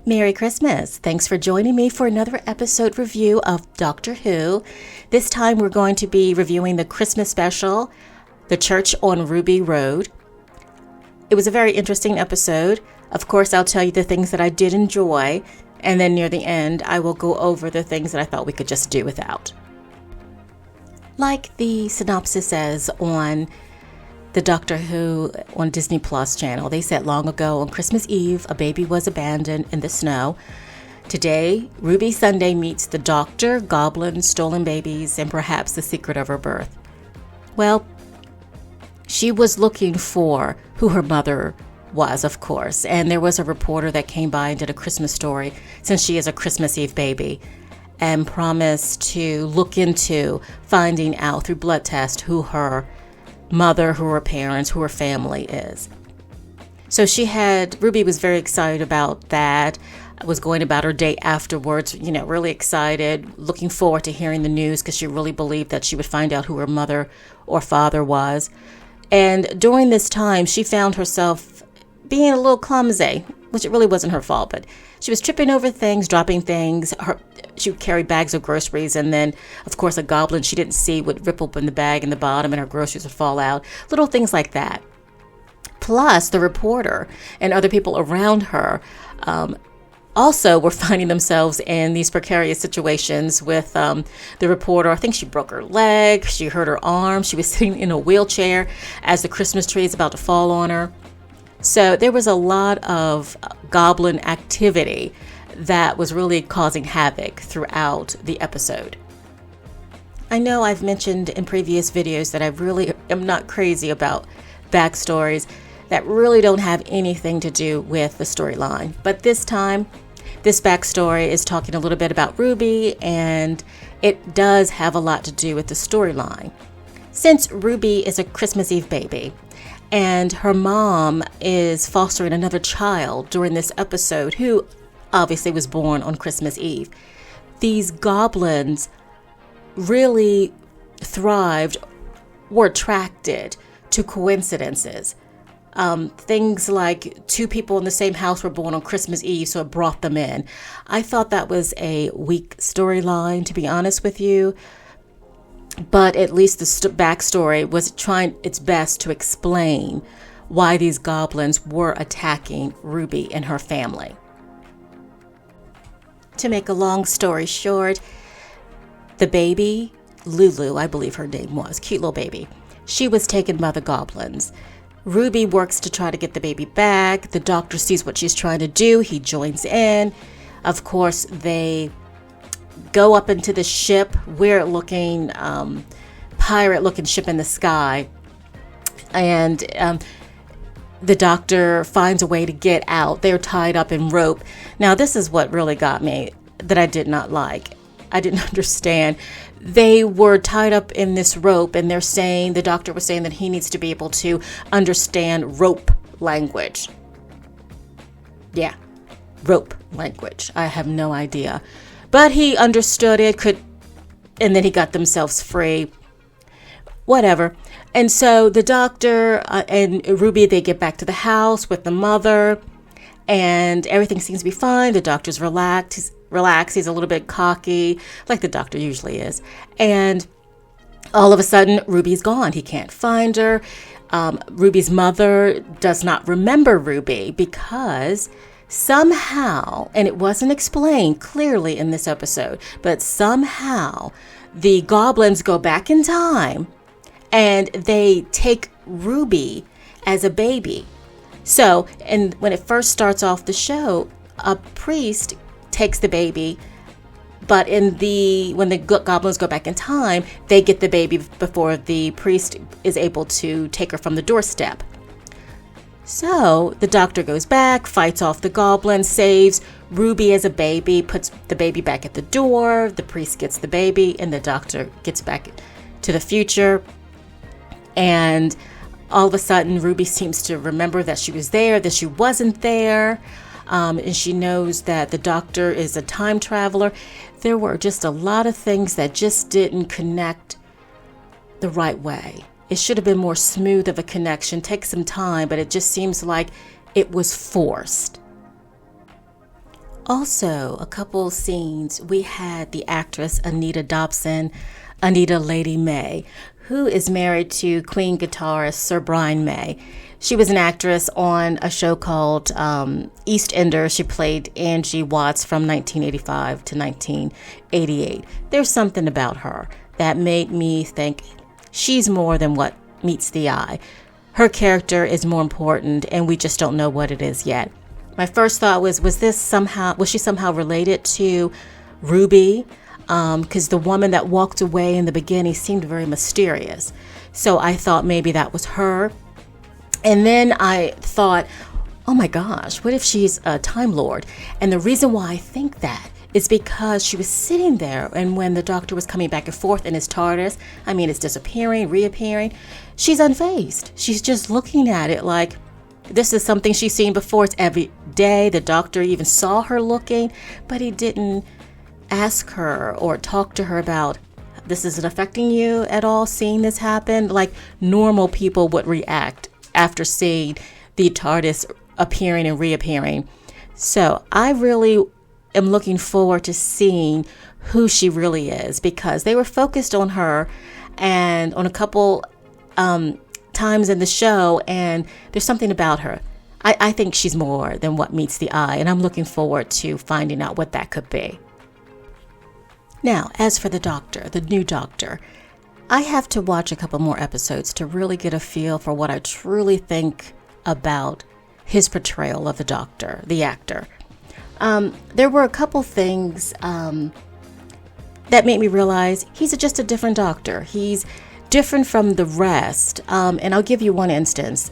Merry Christmas. Thanks for joining me for another episode review of Doctor Who. This time we're going to be reviewing the Christmas special, The Church on Ruby Road. It was a very interesting episode. Of course, I'll tell you the things that I did enjoy, and then near the end, I will go over the things that I thought we could just do without. Like the synopsis says on the Doctor Who on Disney Plus channel, they said long ago on Christmas Eve, a baby was abandoned in the snow. Today, Ruby Sunday meets the Doctor, goblins, stolen babies, and perhaps the secret of her birth. Well, she was looking for who her mother was, of course, and there was a reporter that came by and did a Christmas story, since she is a Christmas Eve baby, and promised to look into finding out through blood test who her mother, who her parents, who her family is. So Ruby was very excited about that, was going about her day afterwards, really excited, looking forward to hearing the news because she really believed that she would find out who her mother or father was. And during this time, she found herself being a little clumsy, which it really wasn't her fault, but she was tripping over things, dropping things. She would carry bags of groceries, and then, of course, a goblin she didn't see would rip open the bag in the bottom, and her groceries would fall out. Little things like that. Plus, the reporter and other people around her also were finding themselves in these precarious situations with the reporter. I think she broke her leg, she hurt her arm, she was sitting in a wheelchair as the Christmas tree is about to fall on her. So there was a lot of goblin activity that was really causing havoc throughout the episode. I know I've mentioned in previous videos that I really am not crazy about backstories that really don't have anything to do with the storyline. But this time, this backstory is talking a little bit about Ruby, and it does have a lot to do with the storyline. Since Ruby is a Christmas Eve baby, and her mom is fostering another child during this episode who obviously was born on Christmas Eve, these goblins really thrived or attracted to coincidences. Things like two people in the same house were born on Christmas Eve, so it brought them in. I thought that was a weak storyline, to be honest with you. But at least the backstory was trying its best to explain why these goblins were attacking Ruby and her family. To make a long story short, the baby, Lulu, I believe her name was, cute little baby, she was taken by the goblins. Ruby works to try to get the baby back. The doctor sees what she's trying to do. He joins in. Of course, they go up into the ship, weird-looking, pirate-looking ship in the sky, and the doctor finds a way to get out. They're tied up in rope. Now, this is what really got me, that I did not like. I didn't understand. They were tied up in this rope, and the doctor was saying that he needs to be able to understand rope language. Yeah, rope language. I have no idea. But he understood it, and then he got themselves free. Whatever. And so the doctor and Ruby, they get back to the house with the mother, and everything seems to be fine. The doctor's relaxed. He's a little bit cocky, like the doctor usually is. And all of a sudden, Ruby's gone. He can't find her. Ruby's mother does not remember Ruby because somehow, and it wasn't explained clearly in this episode, but somehow the goblins go back in time and they take Ruby as a baby. So, and when it first starts off the show, a priest takes the baby, but when the goblins go back in time, they get the baby before the priest is able to take her from the doorstep. So the doctor goes back, fights off the goblin, saves Ruby as a baby, puts the baby back at the door, the priest gets the baby, and the doctor gets back to the future. And all of a sudden, Ruby seems to remember that she was there, that she wasn't there, and she knows that the doctor is a time traveler. There were just a lot of things that just didn't connect the right way. It should have been more smooth of a connection, take some time, but it just seems like it was forced. Also, a couple scenes, we had the actress Anita Dobson, Anita Lady May, who is married to Queen guitarist Sir Brian May. She was an actress on a show called EastEnders. She played Angie Watts from 1985 to 1988. There's something about her that made me think she's more than what meets the eye. Her character is more important, and we just don't know what it is yet. My first thought was she somehow related to Ruby? Because the woman that walked away in the beginning seemed very mysterious. So I thought maybe that was her. And then I thought, oh my gosh, what if she's a Time Lord? And the reason why I think that is because she was sitting there, and when the Doctor was coming back and forth in his TARDIS, it's disappearing, reappearing, she's unfazed. She's just looking at it like this is something she's seen before. It's every day. The Doctor even saw her looking, but he didn't ask her or talk to her about, this isn't affecting you at all, seeing this happen, like normal people would react after seeing the TARDIS appearing and reappearing. So I really am looking forward to seeing who she really is, because they were focused on her and on a couple times in the show, and there's something about her. I think she's more than what meets the eye, and I'm looking forward to finding out what that could be. Now, as for the Doctor, the new Doctor, I have to watch a couple more episodes to really get a feel for what I truly think about his portrayal of the Doctor, the actor. There were a couple things that made me realize he's just a different Doctor. He's different from the rest. And I'll give you one instance.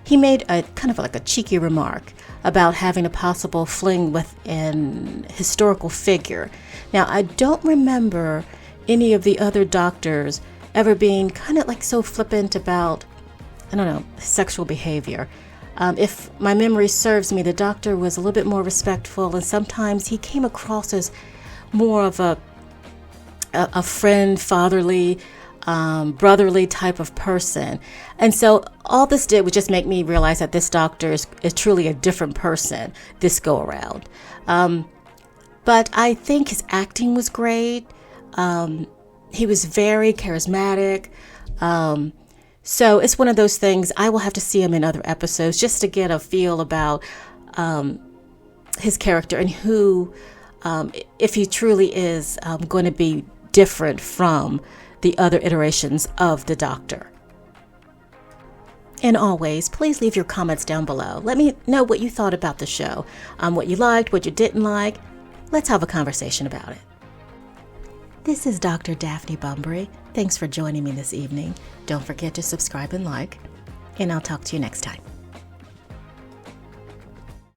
He made a kind of like a cheeky remark about having a possible fling with an historical figure. Now, I don't remember any of the other Doctors ever being kind of like so flippant about, sexual behavior. If my memory serves me, the Doctor was a little bit more respectful, and sometimes he came across as more of a friend, fatherly, brotherly type of person. And so all this did was just make me realize that this Doctor is truly a different person this go around. But I think his acting was great. He was very charismatic. So it's one of those things, I will have to see him in other episodes just to get a feel about his character and who, if he truly is going to be different from the other iterations of the Doctor. And always, please leave your comments down below. Let me know what you thought about the show, what you liked, what you didn't like. Let's have a conversation about it. This is Dr. Daphne Bunbury. Thanks for joining me this evening. Don't forget to subscribe and like, and I'll talk to you next time.